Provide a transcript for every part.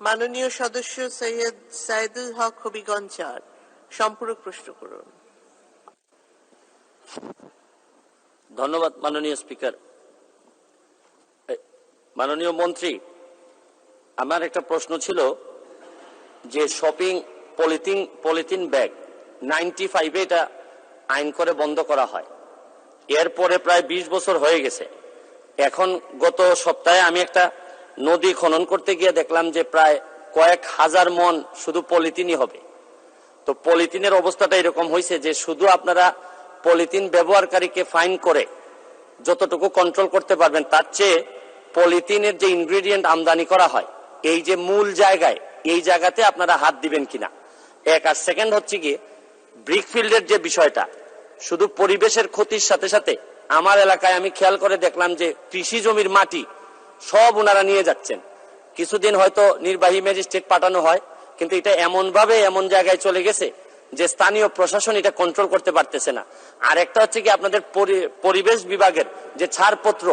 মাননীয় সদস্য সৈয়দ সাইদুল হক হবিগঞ্জ ৪ সম্পূরক প্রশ্ন করুন। ধন্যবাদ মাননীয় স্পিকার। মাননীয় মন্ত্রী, আমার একটা প্রশ্ন ছিল যে শপিং পলিথিন ব্যাগ 95-এ এটা আইন করে বন্ধ করা হয়, এরপরে প্রায় 20 বছর হয়ে গেছে। এখন গত সপ্তাহে আমি একটা নদী খনন করতে গিয়ে দেখলাম যে প্রায় কয়েক হাজার মন শুধু পলিথিনই হবে। তো পলিথিনের অবস্থাটা এরকম হয়েছে যে শুধু আপনারা পলিথিন ব্যবহারকারীকে ফাইন করে যতটুকু কন্ট্রোল করতে পারবেন, তার চেয়ে পলিথিনের যে ইনগ্রেডিয়েন্ট আমদানি করা হয় এই যে মূল জায়গায়, এই জায়গাতে আপনারা হাত দিবেন কিনা, এক। আর সেকেন্ড হচ্ছে কি, ব্রিকফিল্ডের যে বিষয়টা, শুধু পরিবেশের ক্ষতির সাথে সাথে আমার এলাকায় আমি খেয়াল করে দেখলাম যে কৃষি জমির মাটি সব ওনারা নিয়ে যাচ্ছেন। কিছুদিন হয়তো নির্বাহী ম্যাজিস্ট্রেট পাঠানো হয়, কিন্তু এটা এমন ভাবে এমন জায়গায় চলে গেছে যে স্থানীয় প্রশাসন এটা কন্ট্রোল করতে পারতেছে না। আর একটা হচ্ছে কি, আপনাদের পরিবেশ বিভাগের যে ছাড়পত্র,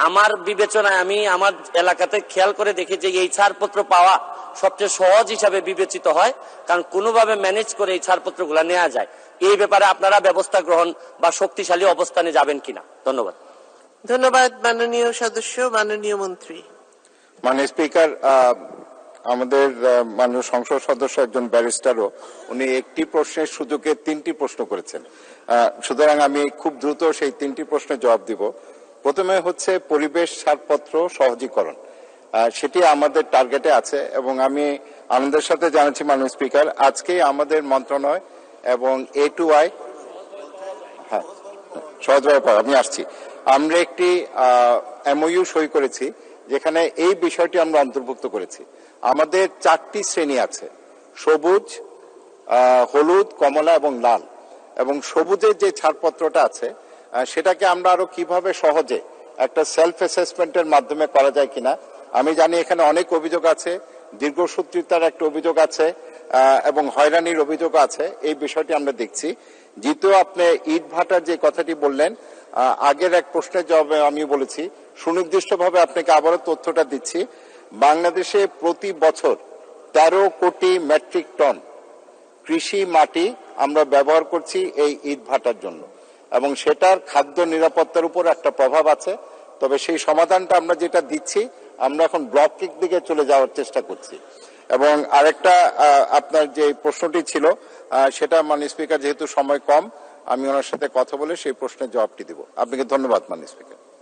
আমার বিবেচনায় আমি আমার এলাকাতে খেয়াল করে দেখি যে এই ছাড়পত্র পাওয়া সবচেয়ে সহজ হিসাবে বিবেচিত হয়, কারণ কোনোভাবে ম্যানেজ করে এই ছাড়পত্রগুলো নেওয়া যায়। এই ব্যাপারে আপনারা ব্যবস্থা গ্রহণ বা শক্তিশালী অবস্থানে যাবেন কিনা? ধন্যবাদ। ধন্যবাদ মাননীয় সদস্য। মাননীয় মন্ত্রী। মাননীয় স্পিকার, আমাদের মাননীয় সংসদ সদস্য একজন ব্যারিস্টারও, উনি একটি প্রশ্নের সুযোগে 3টি প্রশ্ন করেছেন। সুতরাং আমি খুব দ্রুত সেই 3টি প্রশ্নের জবাব দিব। প্রথমে হচ্ছে পরিবেশ ছাড়পত্র সহজীকরণ, সেটি আমাদের টার্গেটে আছে এবং আমি আনন্দের সাথে জানাচ্ছি মাননীয় স্পিকার, আজকে আমাদের মন্ত্রণালয় এবং A2I, হ্যাঁ সহজভাবে আমি আসছি, আমরা একটি MOU সই করেছি যেখানে এই বিষয়টি আমরা অন্তর্ভুক্ত করেছি। আমাদের 4টি শ্রেণী আছে, সবুজ, হলুদ, কমলা এবং লাল। এবং সবুজের যে ছাড়পত্রটা আছে সেটাকে আমরা আরো কিভাবে সহজে একটা সেলফ অ্যাসেসমেন্টের মাধ্যমে করা যায় কিনা। আমি জানি এখানে অনেক অভিযোগ আছে, দীর্ঘসূত্রিতার একটা অভিযোগ আছে এবং হয়রানির অভিযোগ আছে। এই বিষয়টি আমরা দেখছি। যেহেতু আপনি ইট ভাটার যে কথাটি বললেন, আগের এক প্রশ্নের জবাবে আমি বলেছি, সুনির্দিষ্টভাবে আপনাকে আবারও তথ্যটা দিচ্ছি। বাংলাদেশে প্রতি বছর 13 কোটি মেট্রিক টন কৃষি মাটি আমরা ব্যবহার করছি এই ইট ভাটার জন্য, এবং সেটার খাদ্য নিরাপত্তার উপর একটা প্রভাব আছে। তবে সেই সমাধানটা আমরা যেটা দিচ্ছি, আমরা এখন ব্লকের দিকে চলে যাওয়ার চেষ্টা করছি। এবং আরেকটা আপনার যে প্রশ্নটি ছিল সেটা মাননীয় স্পিকার, যেহেতু সময় কম, আমি ওনার সাথে কথা বলে সেই প্রশ্নের জবাবটি দিব। আপনাকে ধন্যবাদ মাননীয় স্পিকার।